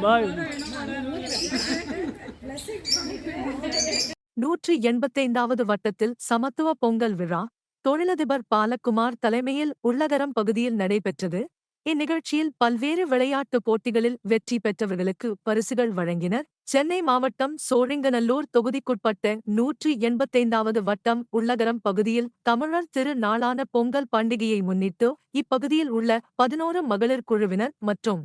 பாய். 185வது வட்டத்தில் சமத்துவ பொங்கல் விழா தொழிலதிபர் பாலகுமார் தலைமையில் உள்ளகரம் பகுதியில் நடைபெற்றது. இந்நிகழ்ச்சியில் பல்வேறு விளையாட்டுப் போட்டிகளில் வெற்றி பெற்றவர்களுக்கு பரிசுகள் வழங்கினர். சென்னை மாவட்டம் சோழிங்கநல்லூர் தொகுதிக்குட்பட்ட 185வது வட்டம் உள்ளகரம் பகுதியில் தமிழர் திரு நாளான பொங்கல் பண்டிகையை முன்னிட்டு இப்பகுதியில் உள்ள 11 மகளிர் குழுவினர் மற்றும்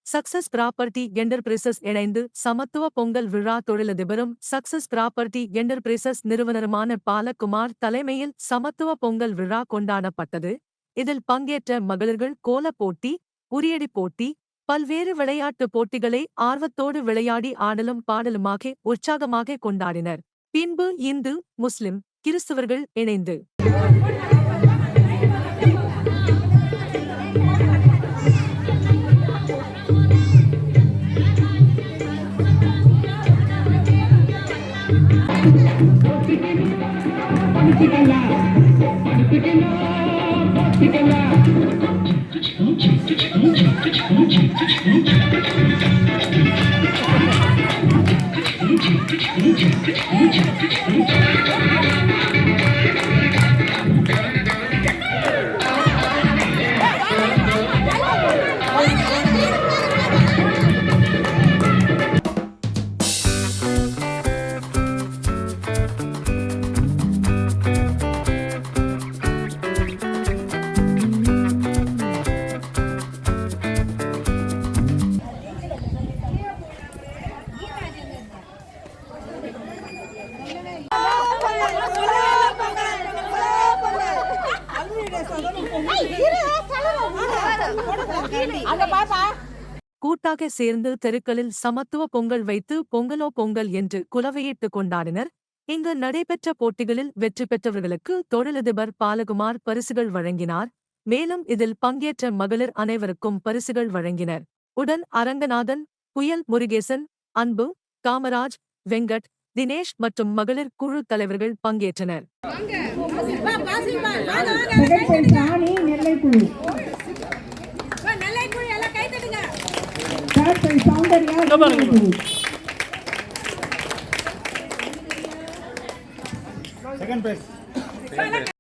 சக்சஸ் ப்ராப்பர்ட்டி என்டர்பிரைசஸ் இணைந்து சமத்துவ பொங்கல் விழா தொழிலதிபரும் சக்சஸ் ப்ராப்பர்ட்டி என்டர்பிரைசஸ் நிறுவனருமான பாலகுமார் தலைமையில் சமத்துவ பொங்கல் விழா கொண்டாடப்பட்டது. இதில் பங்கேற்ற மகளிர்கள் கோலப் போட்டி, உரியடி போட்டி, பல்வேறு விளையாட்டுப் போட்டிகளை ஆர்வத்தோடு விளையாடி ஆடலும் பாடலுமாக உற்சாகமாக கொண்டாடினர். பின்பு இந்து, முஸ்லிம், கிறிஸ்தவர்கள் இணைந்து கூட்டாக சேர்ந்து தெருக்களில் சமத்துவ பொங்கல் வைத்து பொங்கலோ பொங்கல் என்று குலவையிட்டுக் கொண்டாடினர். இங்கு நடைபெற்ற போட்டிகளில் வெற்றி பெற்றவர்களுக்கு தொழிலதிபர் பாலகுமார் பரிசுகள் வழங்கினார். மேலும் இதில் பங்கேற்ற மகளிர் அனைவருக்கும் பரிசுகள் வழங்கினர். உடன் அரங்கநாதன், புயல் முருகேசன், அன்பு, காமராஜ், வெங்கட், தினேஷ் மற்றும் மகளிர் குழு தலைவர்கள் பங்கேற்றனர். Second prize